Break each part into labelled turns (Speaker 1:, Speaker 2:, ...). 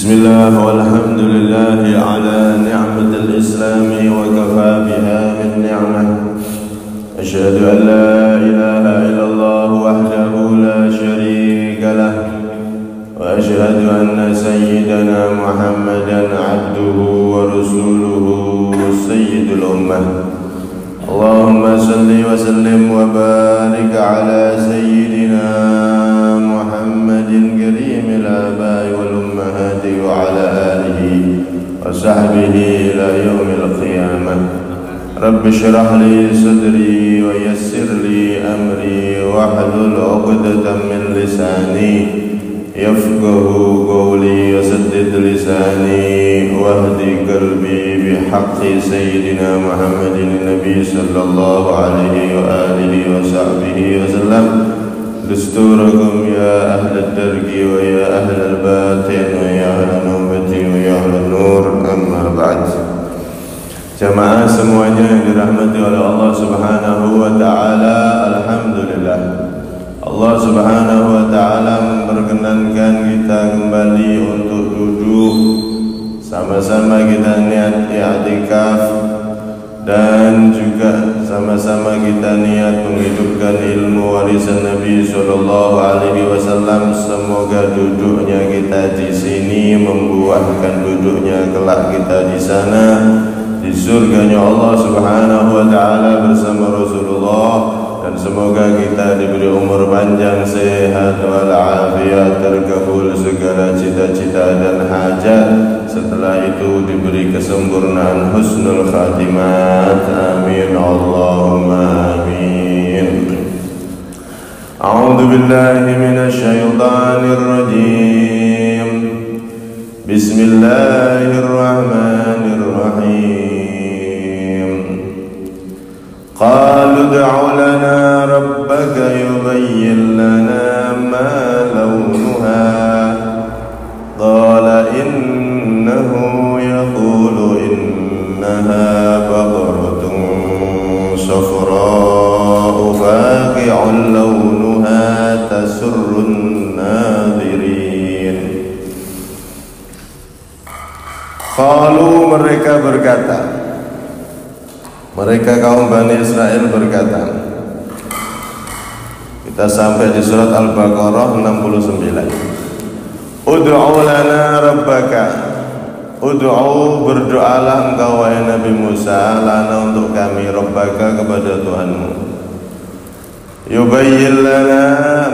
Speaker 1: Bismillah walhamdulillah ala ni'matil islami wa kafa biha min ni'mah. Asyhadu an la ilaha illallah wahdahu la syarika lah wa asyhadu anna sayyidana Muhammadan abduhu wa rasuluhu sayyidul ummah. Allahumma salli wa sallim wa barik ala sayyidina Muhammadin karimil abai wal ummahati wa ala alihi wa sahbihi ila yaumil qiyamah. Rabbi shrah li sadri wa yassir li amri wa hlul 'uqdatam min lisani yafqahu qawli wa saddid lisani wahdi qalbi bihaqqi sayyidina Muhammadin nabi sallallahu alaihi wa alihi wa sahbihi wa sallam. Dusturakum ya ahlal dargi wa ya ahlal batin wa ya ahlal nubuwwati wa ya ahlal nur, amma ba'd. Jamaah semuanya yang dirahmati oleh Allah Subhanahu wa taala, alhamdulillah Allah Subhanahu wa taala memperkenankan kita kembali untuk duduk sama-sama kita niat i'tikaf dan juga sama-sama kita niat menghidupkan ilmu warisan Nabi sallallahu alaihi wasallam. Semoga duduknya kita di sini membuahkan duduknya kelak kita di sana, di surganya Allah Subhanahu wa taala bersama Rasulullah. Dan semoga kita diberi umur panjang, sehat walafiat, terkabul segala cita-cita dan hajat. Setelah itu diberi kesempurnaan husnul khatimat. Amin Allahumma amin. A'udzu billahi minasy syaithanir rajim. Bismillahirrahmanirrahim. Qalu ud'u lana rabbaka yubayyin lana ma launuha. Qala innahu yaqulu innaha baqaratun safra'u faqi'un launuha tasurrun nadirin. Qalu, mereka berkata, mereka kaum Bani Israel berkata. Kita sampai di surat Al-Baqarah 69. Ud'u lana rabbaka. Ud'u, berdoalah engkau wahai Nabi Musa, lana untuk kami, rabbaka kepada Tuhanmu. Yubayyin lana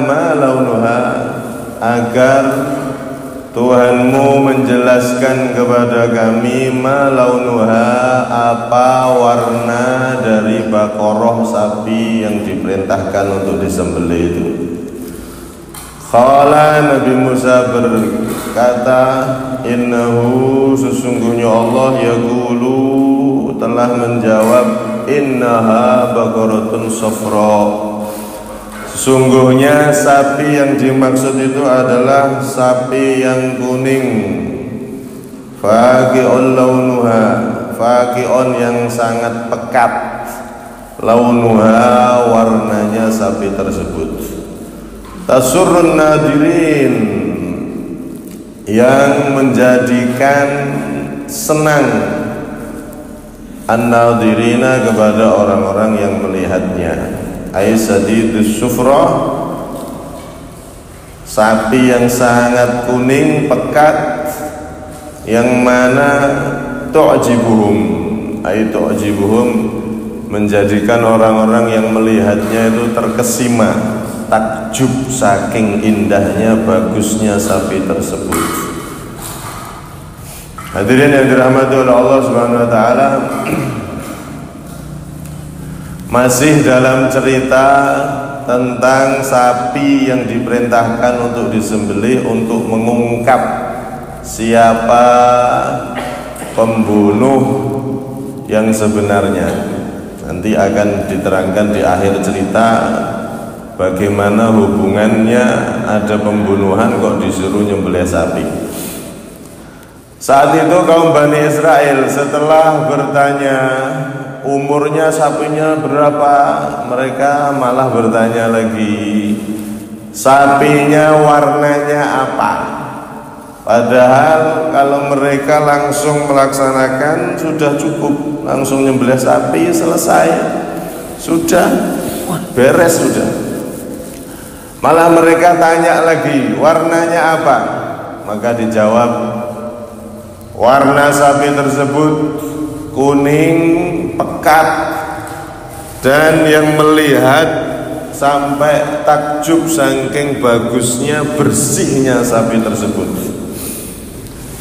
Speaker 1: ma launuha, agar Tuhanmu menjelaskan kepada kami ma launuha, apa warna dari Baqarah, sapi yang diperintahkan untuk disembelih itu. Qala, Nabi Musa berkata, innahu, sesungguhnya Allah, yaqulu, telah menjawab, innaha baqaratun safra, sesungguhnya sapi yang dimaksud itu adalah sapi yang kuning. Faqi'un launuha, faqi'un yang sangat pekat, launuha warnanya sapi tersebut. Tasurrun nadirin, yang menjadikan senang an-nadirina kepada orang-orang yang melihatnya. Aisadidus sufra, sapi yang sangat kuning pekat, yang mana tu'jibuhum, tu'jibuhum, menjadikan orang-orang yang melihatnya itu terkesima, takjub saking indahnya, bagusnya sapi tersebut. Hadirin yang dirahmati oleh Allah Subhanahu wa taala, masih dalam cerita tentang sapi yang diperintahkan untuk disembelih untuk mengungkap siapa pembunuh yang sebenarnya. Nanti akan diterangkan di akhir cerita bagaimana hubungannya ada pembunuhan kok disuruh nyembelih sapi. Saat itu kaum Bani Israel setelah bertanya umurnya sapinya berapa, mereka malah bertanya lagi, sapinya warnanya apa? Padahal kalau mereka langsung melaksanakan sudah cukup, langsung nyembelih sapi selesai, sudah beres sudah. Malah mereka tanya lagi, warnanya apa? Maka dijawab, warna sapi tersebut kuning pekat, dan yang melihat sampai takjub saking bagusnya, bersihnya sapi tersebut.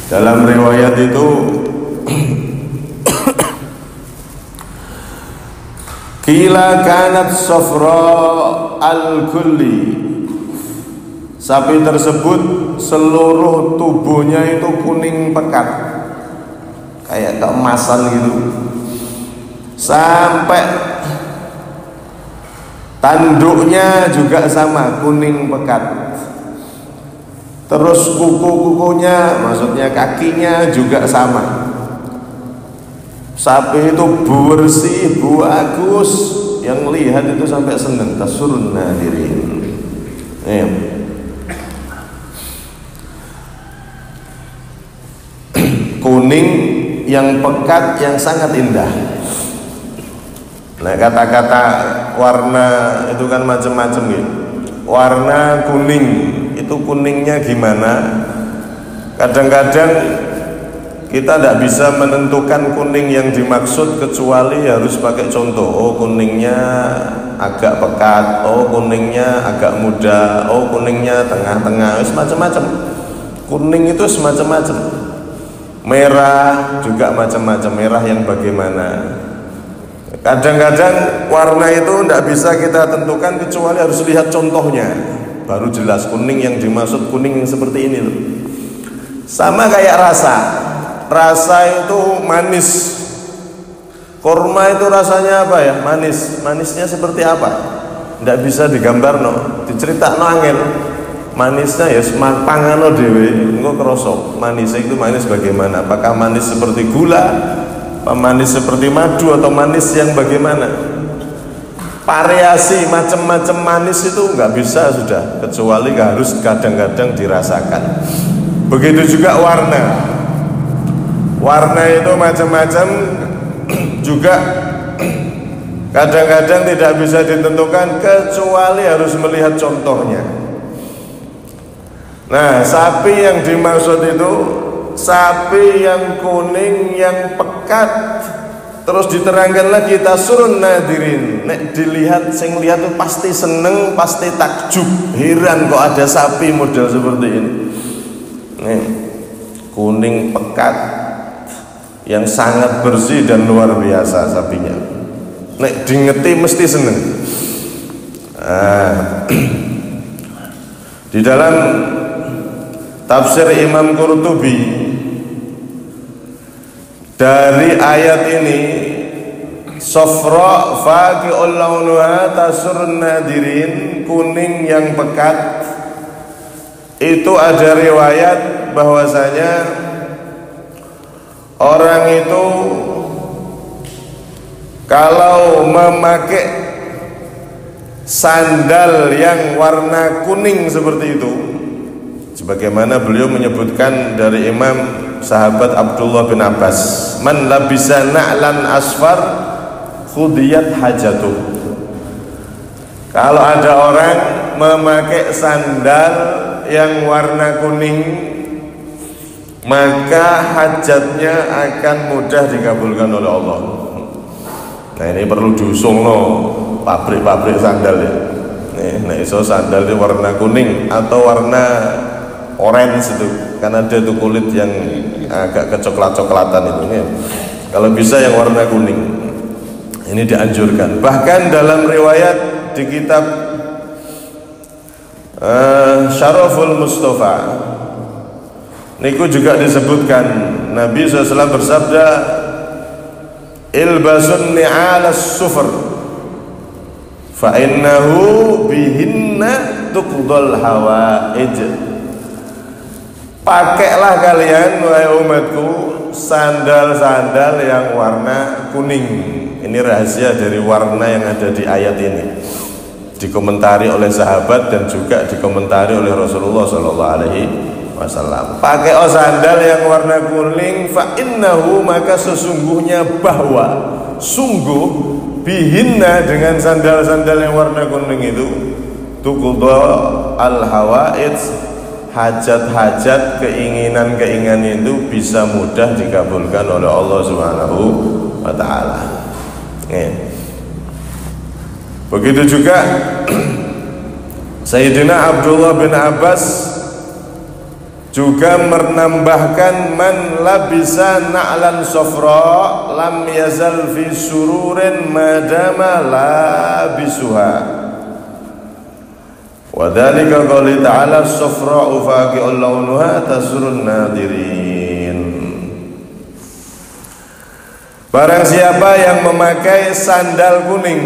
Speaker 1: Dalam riwayat itu qila kanat safra al-kulli, sapi tersebut seluruh tubuhnya itu kuning pekat, kayak keemasan gitu, sampai tanduknya juga sama kuning pekat. Terus kuku-kukunya, maksudnya kakinya juga sama. Sapi itu bersih, bagus, yang lihat itu sampai seneng. Tasurun nadirin. Kuning yang pekat, yang sangat indah. Nah, kata-kata warna itu kan macam-macam gitu. Warna kuning itu kuningnya gimana? Kadang-kadang kita tidak bisa menentukan kuning yang dimaksud kecuali harus pakai contoh. Oh, kuningnya agak pekat, oh kuningnya agak muda, oh kuningnya tengah-tengah, macam-macam. Kuning itu semacam-macam. Merah juga macam-macam, merah yang bagaimana. Kadang-kadang warna itu tidak bisa kita tentukan kecuali harus lihat contohnya, baru jelas kuning yang dimaksud kuning yang seperti ini loh. Sama kayak rasa itu manis. Kurma itu rasanya apa ya? Manis. Manisnya seperti apa? Tidak bisa digambar no, dicerita no angel. Manisnya ya pangano dewe, engko kroso. Manisnya itu manis bagaimana? Apakah manis seperti gula? Manis seperti madu atau manis yang bagaimana? Variasi macam-macam manis itu nggak bisa sudah, kecuali harus kadang-kadang dirasakan. Begitu juga warna itu macam-macam juga, kadang-kadang tidak bisa ditentukan kecuali harus melihat contohnya. Nah, sapi yang dimaksud itu sapi yang kuning yang pekat, terus diterangkan lagi tasurun nadirin. Nek dilihat, sing lihat itu pasti seneng, pasti takjub, heran kok ada sapi model seperti ini. Nih, kuning pekat yang sangat bersih dan luar biasa sapinya. Nek dingeti mesti seneng. Di dalam tafsir Imam Qurtubi dari ayat ini, safra faqi'ul launuha tasurun nadirin, kuning yang pekat, itu ada riwayat bahwasanya orang itu kalau memakai sandal yang warna kuning seperti itu, sebagaimana beliau menyebutkan dari Imam sahabat Abdullah bin Abbas, man labisa na'lan asfar khudiyat hajatuh. Kalau ada orang memakai sandal yang warna kuning, maka hajatnya akan mudah dikabulkan oleh Allah. Nah, ini perlu diusung no pabrik-pabrik sandal ya. Nah, iso sandal ini warna kuning atau warna orange itu, karena ada itu kulit yang agak kecoklat-coklatan itu ya. Kalau bisa yang warna kuning, ini dianjurkan. Bahkan dalam riwayat di kitab Syaraful Mustafa niku juga disebutkan Nabi SAW bersabda, ilbasun ni'alas sufr fa innahu bihinna tuqdal hawaij. Pakailah kalian wahai umatku sandal-sandal yang warna kuning. Ini rahasia dari warna yang ada di ayat ini, dikomentari oleh sahabat dan juga dikomentari oleh Rasulullah SAW. wasallam. Pakai sandal yang warna kuning, fa innahu, maka sesungguhnya bahwa sungguh bihinna, dengan sandal-sandal yang warna kuning itu, tuqda al hawaid, hajat-hajat, keinginan-keinginan itu bisa mudah dikabulkan oleh Allah Subhanahu wa taala. Begitu juga Sayyidina Abdullah bin Abbas juga menambahkan, man labisa na'lan safra lam yazal fi sururin madama labisuha. Wa dzalika qouli ta'ala safra'u faqi'un launuha tasurrun nadirin. Barang siapa yang memakai sandal kuning,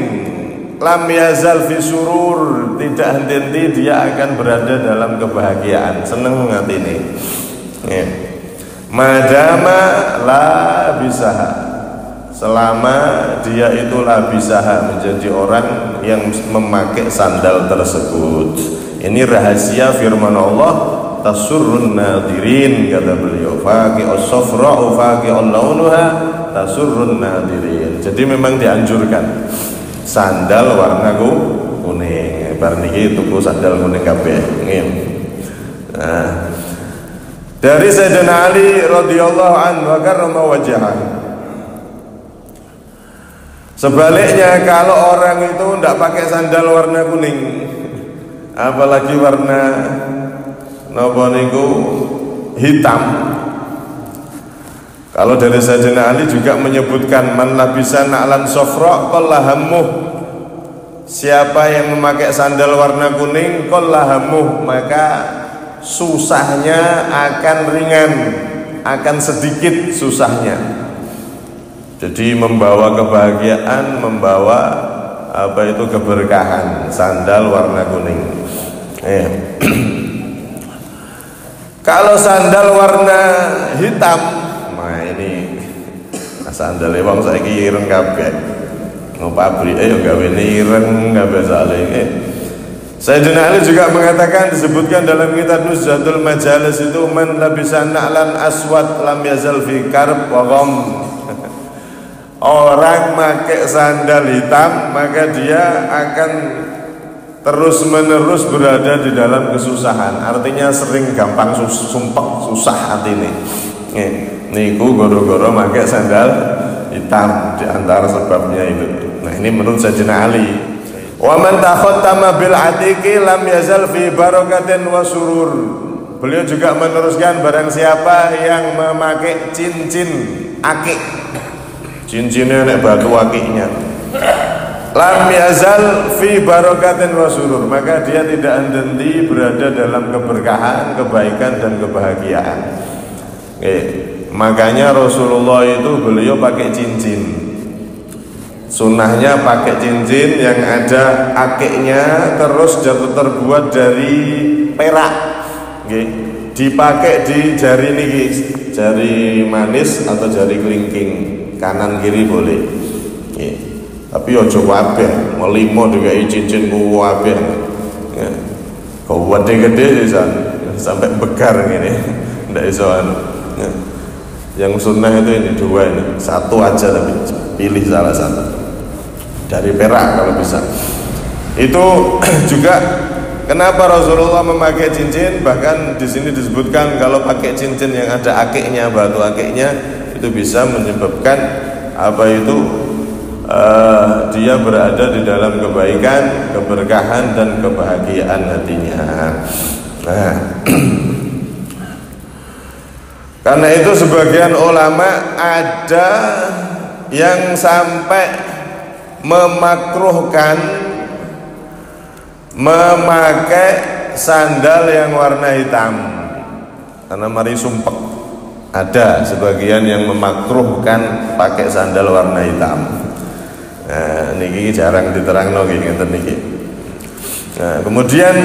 Speaker 1: lam yazal fi surur, tidak henti-henti dia akan berada dalam kebahagiaan, seneng hati ini. Madama labisaha, selama dia itu labisaha, menjadi orang yang memakai sandal tersebut. Ini rahasia firman Allah, tasurrun nadirin, kata beliau, faqi'us safra'u faqi'un launuha tasurrun nadirin. Jadi memang dianjurkan sandal warna kuning. Bar niki tuku sandal kuning kabeh. Nah, dari Sayyidina Ali radhiyallahu anhu wa karrama wajhah. Sebaliknya, kalau orang itu tidak pakai sandal warna kuning, apalagi warna napa niku hitam. Kalau dari Sayyidina Ali juga menyebutkan, man labisa na'lan safra qallahammuh, siapa yang memakai sandal warna kuning, qallahammuh, maka susahnya akan ringan, akan sedikit susahnya. Jadi membawa kebahagiaan, membawa apa itu, keberkahan, sandal warna kuning. Kalau sandal warna hitam, nah ini sandal wong saiki ireng kabeh. Ngo pabrike yo gawe ireng kabeh saleh. Sayyidina Ali juga mengatakan, disebutkan dalam kitab Nuzhatul Majalis itu, man labisa na'lan aswad lam yazal fi karb wa gham. Orang pakai sandal hitam, maka dia akan terus menerus berada di dalam kesusahan. Artinya sering gampang sumpek, susah hati ini. Niku goro-goro pakai sandal hitam, di antara sebabnya itu. Nah, ini menurut Sayyidina Ali. Wa man takhattama bil atiqi lam yazal fi barakatin wa surur. Beliau juga meneruskan, barang siapa yang memakai cincin akik, cincinnya nek batu akiknya, lam yazal fi barakatin wa surur, maka dia tidak henti berada dalam keberkahan, kebaikan dan kebahagiaan. Makanya Rasulullah itu beliau pakai cincin. Sunnahnya pakai cincin yang ada akiknya, terus terbuat dari perak. Dipakai di jari niki, jari manis atau jari kelingking, kanan kiri boleh. Tapi ojo kabeh, mau limo juga cincin kabeh. Kau gede-gede sampai bekar gini, ndak iso. Yang sunnah itu ini dua, ini satu aja, tapi pilih salah satu dari perak kalau bisa. Itu juga kenapa Rasulullah memakai cincin. Bahkan di sini disebutkan kalau pakai cincin yang ada akiknya, batu akiknya, itu bisa menyebabkan apa itu, dia berada di dalam kebaikan, keberkahan dan kebahagiaan hatinya. Nah, karena itu sebagian ulama ada yang sampai memakruhkan memakai sandal yang warna hitam karena mari sumpek. Ada sebagian yang memakruhkan pakai sandal warna hitam. Nah, niki jarang diterangno ngeten niki. Nah, kemudian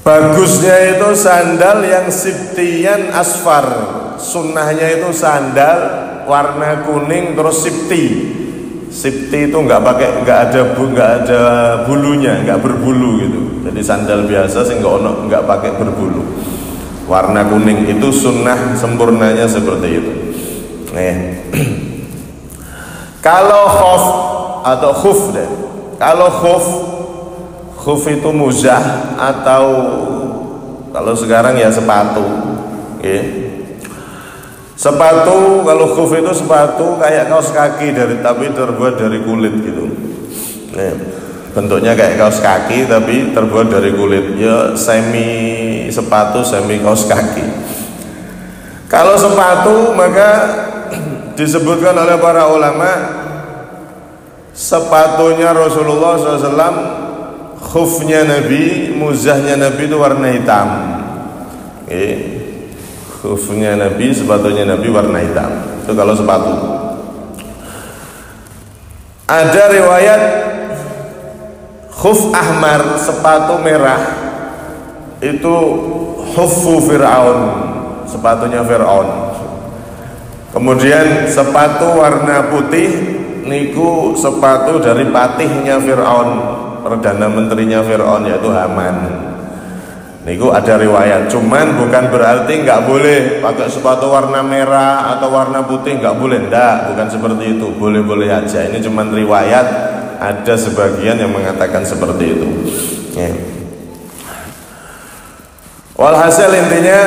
Speaker 1: bagusnya itu sandal yang sibtiyan asfar. Sunnahnya itu sandal warna kuning terus sibti. Sibti itu nggak ada bulunya, nggak berbulu gitu. Jadi sandal biasa sih nggak pakai berbulu, warna kuning. Itu sunnah sempurnanya seperti itu. Kalau khuf atau khuf deh. Kalau khuf itu muzah, atau kalau sekarang ya sepatu. Sepatu, kalau khuf itu sepatu kayak kaos kaki tapi terbuat dari kulit gitu. Bentuknya kayak kaos kaki tapi terbuat dari kulit. Ya semi sepatu, semi kaos kaki. Kalau sepatu maka disebutkan oleh para ulama, sepatunya Rasulullah SAW, khufnya Nabi, muzahnya Nabi itu warna hitam. Khufnya Nabi, sepatunya Nabi warna hitam. Itu kalau sepatu. Ada riwayat khuf ahmar, sepatu merah, itu khuffu Fir'aun, sepatunya Fir'aun. Kemudian sepatu warna putih niku sepatu dari patihnya Fir'aun, perdana menterinya Fir'aun, yaitu Haman. Niku ada riwayat, cuman bukan berarti nggak boleh pakai sepatu warna merah atau warna putih, nggak boleh, ndak, bukan seperti itu, boleh-boleh aja. Ini cuman riwayat, ada sebagian yang mengatakan seperti itu. Walhasil intinya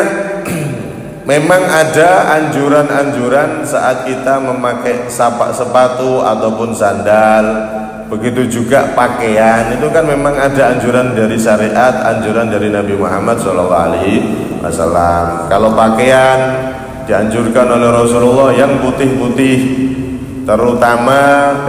Speaker 1: memang ada anjuran-anjuran saat kita memakai sepatu ataupun sandal. Begitu juga pakaian, itu kan memang ada anjuran dari syariat, anjuran dari Nabi Muhammad SAW. Kalau pakaian dianjurkan oleh Rasulullah yang putih-putih, terutama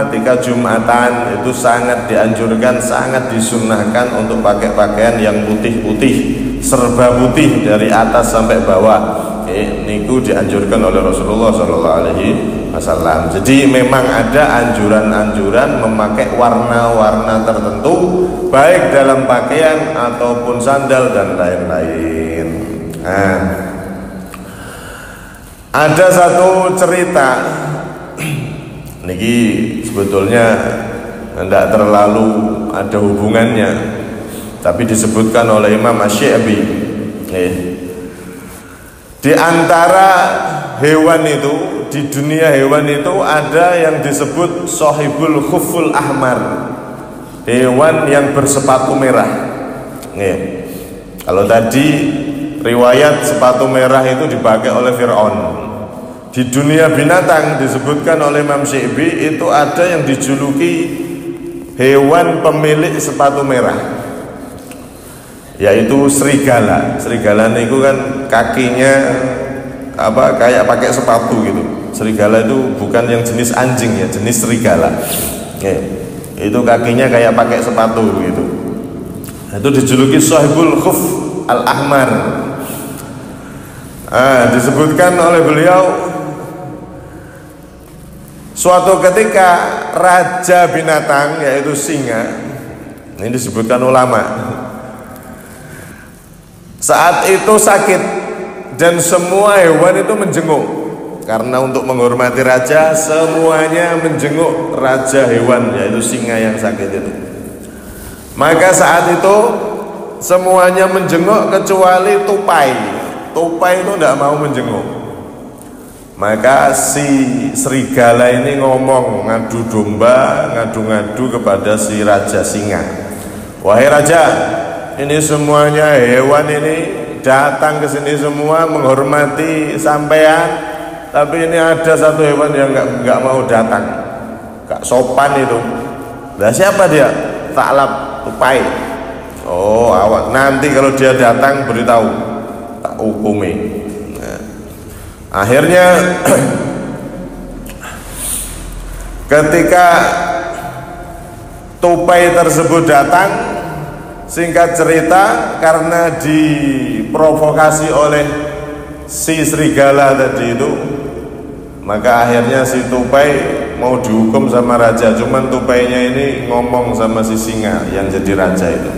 Speaker 1: ketika Jumatan, itu sangat dianjurkan, sangat disunnahkan untuk pakai pakaian yang putih-putih, serba putih dari atas sampai bawah. Niku dianjurkan oleh Rasulullah SAW. Jadi memang ada anjuran-anjuran memakai warna-warna tertentu, baik dalam pakaian ataupun sandal dan lain-lain. Ada satu cerita, niki sebetulnya tidak terlalu ada hubungannya, tapi disebutkan oleh Imam Asy-Syafi'i. Di antara hewan itu, di dunia hewan itu ada yang disebut sahibul khuful ahmar, hewan yang bersepatu merah. Kalau tadi riwayat sepatu merah itu dipakai oleh Fir'aun, di dunia binatang disebutkan oleh Imam Syafi'i itu ada yang dijuluki hewan pemilik sepatu merah, yaitu serigala. Serigala itu kan kakinya kayak pakai sepatu gitu. Serigala itu bukan yang jenis anjing ya, jenis serigala. Itu kakinya kayak pakai sepatu gitu. Itu dijuluki sahibul khuf al-ahmar. Disebutkan oleh beliau, suatu ketika raja binatang yaitu singa, ini disebutkan ulama, saat itu sakit dan semua hewan itu menjenguk. Karena untuk menghormati raja, semuanya menjenguk raja hewan, yaitu singa yang sakit itu. Maka saat itu semuanya menjenguk kecuali tupai. Tupai itu tidak mau menjenguk. Maka si serigala ini ngomong, ngadu domba, ngadu-ngadu kepada si raja singa. Wahai raja, ini semuanya hewan ini datang ke sini semua menghormati sampean, tapi ini ada satu hewan yang nggak mau datang, nggak sopan itu. Nah, siapa dia? Ta'lab, tupai. Oh, awak nanti kalau dia datang beritahu, tak hukumi. Nah, akhirnya ketika tupai tersebut datang, singkat cerita, karena diprovokasi oleh si serigala tadi itu, maka akhirnya si tupai mau dihukum sama raja. Cuman tupainya ini ngomong sama si singa yang jadi raja itu,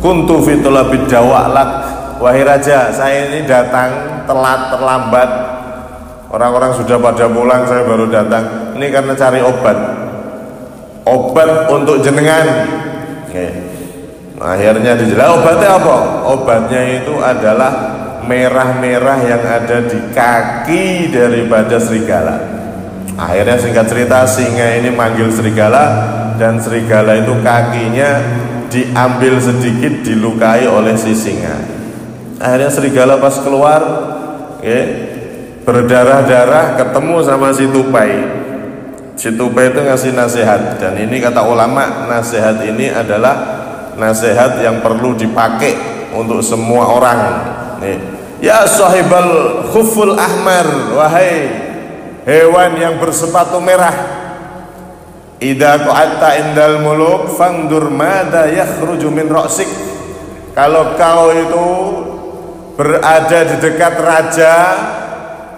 Speaker 1: kuntu fitulabid dawa'lak, wahai raja, saya ini datang telat, terlambat, orang-orang sudah pada pulang, saya baru datang ini karena cari obat. obat untuk jenengan. Akhirnya dijelaskan obatnya apa? Obatnya itu adalah merah-merah yang ada di kaki daripada serigala. Akhirnya singkat cerita, singa ini manggil serigala, dan serigala itu kakinya diambil sedikit, dilukai oleh si singa. Akhirnya serigala pas keluar, berdarah-darah, ketemu sama si tupai. Si tupai itu ngasih nasihat, dan ini kata ulama, nasihat ini adalah nasihat yang perlu dipakai untuk semua orang. Ya sahibal khuful ahmar, wahai hewan yang bersepatu merah, idza qa'atta indal muluk fangdur madza yakhruju min ra'sik. Kalau kau itu berada di dekat raja,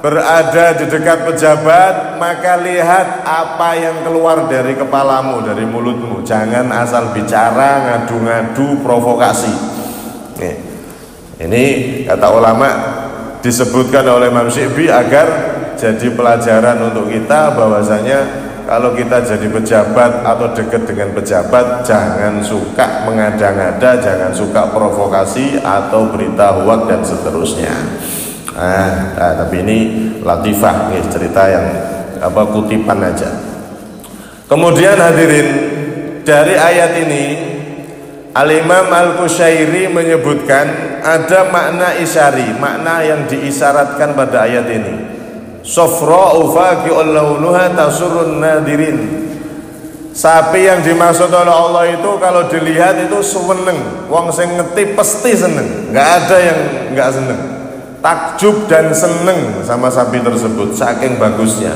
Speaker 1: berada di dekat pejabat, maka lihat apa yang keluar dari kepalamu, dari mulutmu. Jangan asal bicara, ngadu-ngadu, provokasi. Ini kata ulama disebutkan oleh Imam Syi'bi agar jadi pelajaran untuk kita, bahwasanya kalau kita jadi pejabat atau dekat dengan pejabat, jangan suka mengada-ngada, jangan suka provokasi atau berita hoak dan seterusnya. Tapi ini latifah, cerita yang kutipan aja. Kemudian hadirin, dari ayat ini Al-Imam Al-Qushairi menyebutkan ada makna isyari, makna yang diisyaratkan pada ayat ini. Sofra'u faqi'ul launuha tasurrun nadirin. Sapi yang dimaksud oleh Allah itu kalau dilihat itu seneng, wong sing ngerti pasti seneng, nggak ada yang nggak seneng. Takjub dan seneng sama sapi tersebut, saking bagusnya.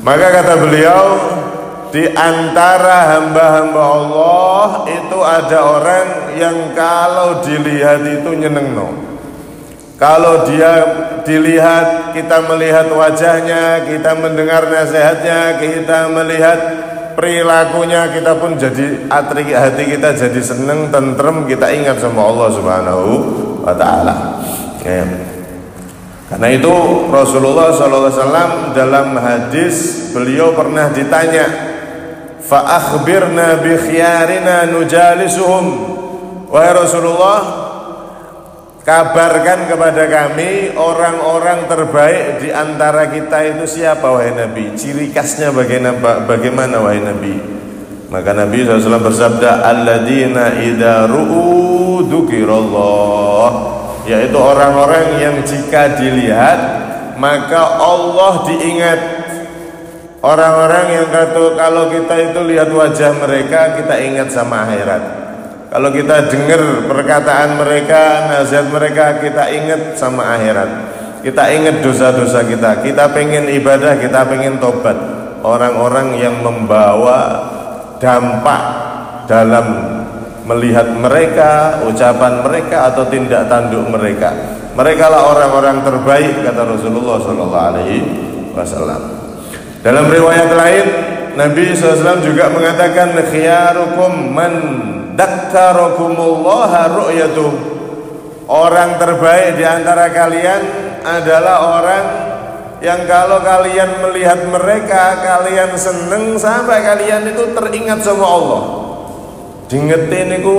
Speaker 1: Maka kata beliau, di antara hamba-hamba Allah itu ada orang yang kalau dilihat itu nyenengno. Kalau dia dilihat, kita melihat wajahnya, kita mendengar nasihatnya, kita melihat perilakunya, kita pun jadi hati kita jadi seneng, tentrem, kita ingat sama Allah Subhanahu wa ta'ala. Karena itu Rasulullah SAW dalam hadis beliau pernah ditanya, fa akhbirna bi khiyarina nujalisuhum. Wahai Rasulullah, kabarkan kepada kami orang-orang terbaik di antara kita itu siapa wahai Nabi? Ciri khasnya bagaimana wahai Nabi? Maka Nabi SAW bersabda, alladzina idza ru'u dzukirallah, yaitu orang-orang yang jika dilihat maka Allah diingat. Orang-orang yang kalau kita itu lihat wajah mereka, kita ingat sama akhirat. Kalau kita dengar perkataan mereka, nasihat mereka, kita ingat sama akhirat. Kita ingat dosa-dosa kita. Kita pengen ibadah, kita pengen tobat. Orang-orang yang membawa dampak dalam melihat mereka, ucapan mereka atau tindak tanduk mereka. Mereka lah orang-orang terbaik, kata Rasulullah SAW. Dalam riwayat lain, Nabi SAW juga mengatakan, khiyarukum man dakkarakumullah ru'yatuh. Orang terbaik di antara kalian adalah orang yang kalau kalian melihat mereka, kalian seneng sampai kalian itu teringat sama Allah. Diingetin itu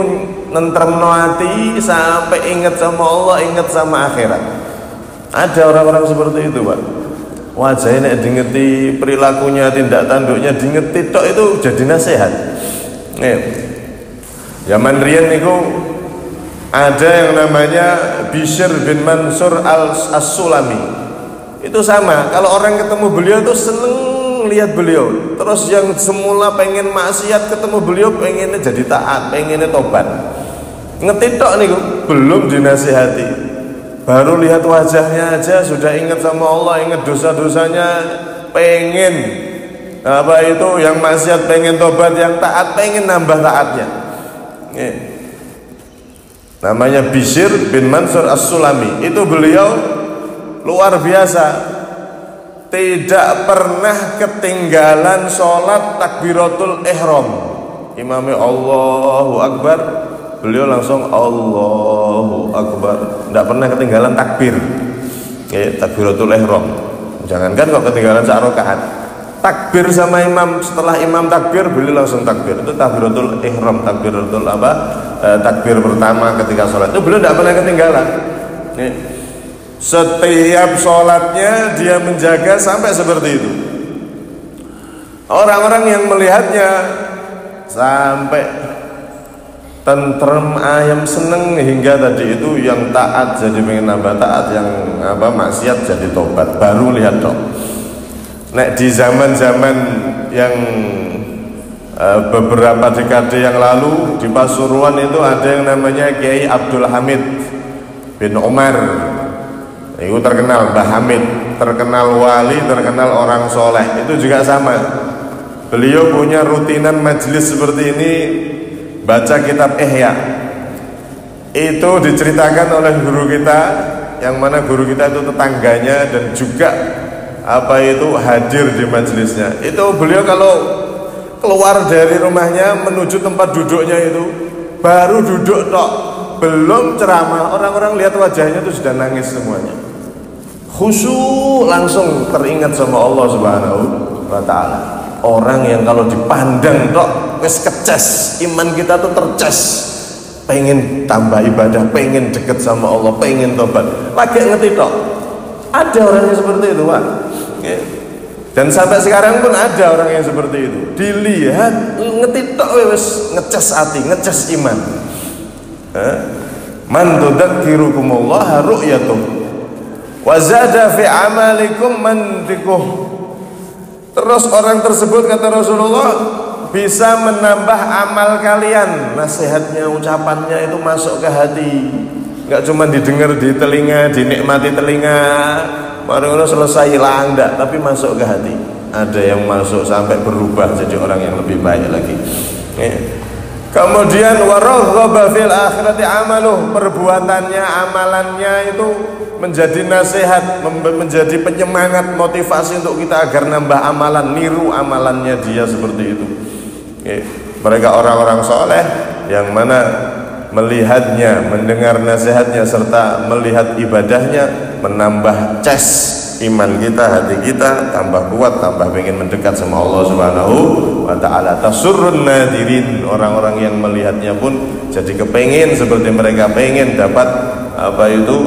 Speaker 1: nentremno ati sampai ingat sama Allah, ingat sama akhirat. Ada orang-orang seperti itu, Pak. Wajahnya diingeti, perilakunya, tindak tanduknya diingeti, tok itu jadi nasihat. Zaman riyen niku ada yang namanya Bishr bin Mansur As-Sulami. Itu sama, kalau orang ketemu beliau tuh seneng lihat beliau. Terus yang semula pengen maksiat ketemu beliau pengennya jadi taat, pengennya tobat. Ngetitok nih belum dinasihati, baru lihat wajahnya aja sudah ingat sama Allah, ingat dosa-dosanya, pengen yang maksiat pengen tobat, yang taat pengen nambah taatnya. Namanya Bishr bin Mansur As-Sulami. Itu beliau luar biasa, tidak pernah ketinggalan sholat takbiratul ihram. Imamnya Allahu Akbar, beliau langsung Allahu Akbar, tidak pernah ketinggalan takbir. Takbiratul ihram. Jangankan kok ketinggalan sak rakaat, takbir sama imam, setelah imam takbir beliau langsung takbir. Itu takbiratul ihram, takbiratul takbir pertama ketika sholat. Itu beliau tidak pernah ketinggalan. Nih, setiap sholatnya dia menjaga sampai seperti itu. Orang-orang yang melihatnya sampai tentrem, ayam, seneng, hingga tadi itu yang taat jadi pengen nambah taat, yang maksiat jadi tobat. Baru lihat dong. Nek di zaman-zaman yang beberapa dekade yang lalu di Pasuruan itu ada yang namanya Kiai Abdul Hamid bin Umar. Itu terkenal Mbah Hamid, terkenal wali, terkenal orang soleh. Itu juga sama. Beliau punya rutinan majelis seperti ini, baca kitab Ihya. Itu diceritakan oleh guru kita, yang mana guru kita itu tetangganya dan juga hadir di majelisnya. Itu beliau kalau keluar dari rumahnya menuju tempat duduknya itu, baru duduk tok, belum ceramah, orang-orang lihat wajahnya itu sudah nangis semuanya. Khusyuk, langsung teringat sama Allah Subhanahu wa taala. Orang yang kalau dipandang tok wis keces, iman kita tuh terces, pengen tambah ibadah, pengen deket sama Allah, pengen tobat, lagi ngerti tok. Ada orang yang seperti itu, Pak. Dan sampai sekarang pun ada orang yang seperti itu. Dilihat ngerti tok wis ngecas hati, ngecas iman. Man tudzakirukumullah ru'yatum wa zada fi amalikum mandikuh. Terus orang tersebut, kata Rasulullah, bisa menambah amal kalian. Nasihatnya, ucapannya itu masuk ke hati, nggak cuma didengar di telinga, dinikmati telinga, baru selesai hilang, enggak, tapi masuk ke hati. Ada yang masuk sampai berubah jadi orang yang lebih baik lagi. Kemudian waraghaba fil akhirati amaluh, perbuatannya, amalannya itu menjadi nasihat, menjadi penyemangat, motivasi untuk kita agar nambah amalan, niru amalannya dia seperti itu. Mereka orang-orang soleh yang mana melihatnya, mendengar nasihatnya, serta melihat ibadahnya menambah iman kita, hati kita tambah kuat, tambah pengen mendekat sama Allah Subhanahu wa taala. Tasurrun nadirin, orang-orang yang melihatnya pun jadi kepengin seperti mereka pengen dapat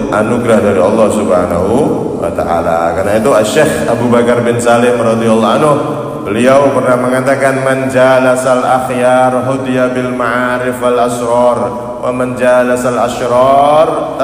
Speaker 1: anugerah dari Allah Subhanahu wa taala. Karena itu Syekh Abu Bakar bin Salim radhiyallahu anhu, beliau pernah mengatakan, man jalasal akhyar hudiya bil ma'arif wal asrar, wa man jalasal asyrar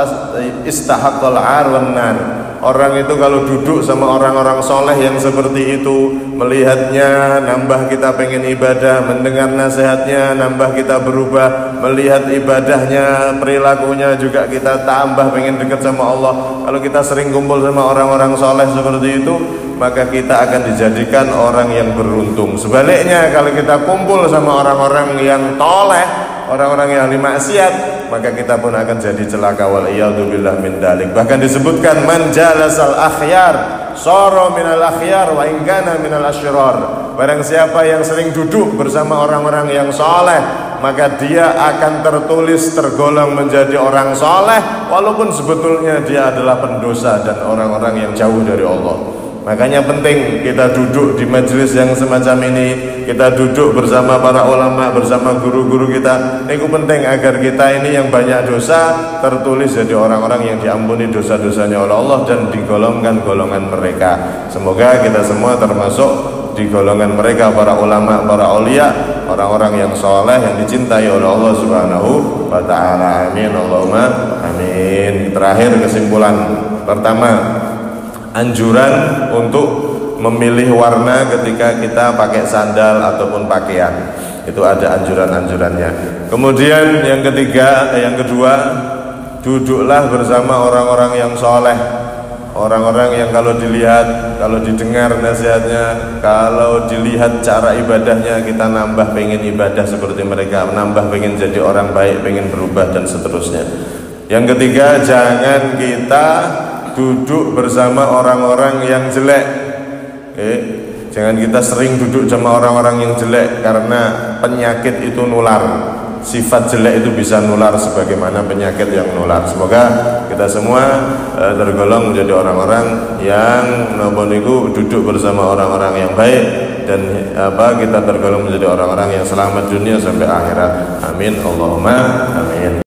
Speaker 1: istahaqqal 'ar wan nar. Orang itu kalau duduk sama orang-orang soleh yang seperti itu, melihatnya nambah kita pengen ibadah, mendengar nasihatnya nambah kita berubah, melihat ibadahnya, perilakunya juga kita tambah pengen dekat sama Allah. Kalau kita sering kumpul sama orang-orang soleh seperti itu, maka kita akan dijadikan orang yang beruntung. Sebaliknya, kalau kita kumpul sama orang-orang yang toleh, orang-orang yang ahli maksiat, maka kita pun akan jadi celaka, wal iyadu billah min dalik. Bahkan disebutkan, man jalasal akhyar sara minal akhyar wa in kana minal asyrar. Barang siapa yang sering duduk bersama orang-orang yang soleh, maka dia akan tertulis tergolong menjadi orang soleh, walaupun sebetulnya dia adalah pendosa dan orang-orang yang jauh dari Allah. Makanya penting kita duduk di majelis yang semacam ini, kita duduk bersama para ulama, bersama guru-guru kita. Itu penting agar kita ini yang banyak dosa tertulis jadi orang-orang yang diampuni dosa-dosanya oleh Allah dan digolongkan golongan mereka. Semoga kita semua termasuk di golongan mereka, para ulama, para aulia, orang-orang yang soleh, yang dicintai oleh Allah Subhanahu wa ta'ala. Amin, Allahumma amin. Terakhir, kesimpulan pertama, anjuran untuk memilih warna ketika kita pakai sandal ataupun pakaian. Itu ada anjuran-anjurannya. Kemudian yang kedua, duduklah bersama orang-orang yang soleh, orang-orang yang kalau dilihat, kalau didengar nasihatnya, kalau dilihat cara ibadahnya, kita nambah pengen ibadah seperti mereka, nambah pengen jadi orang baik, pengen berubah dan seterusnya. Yang ketiga, jangan kita duduk bersama orang-orang yang jelek. Jangan kita sering duduk sama orang-orang yang jelek, karena penyakit itu nular. sifat jelek itu bisa nular sebagaimana penyakit yang nular. Semoga kita semua tergolong menjadi orang-orang yang nopo niku duduk bersama orang-orang yang baik, dan kita tergolong menjadi orang-orang yang selamat dunia sampai akhirat. Amin Allahumma amin.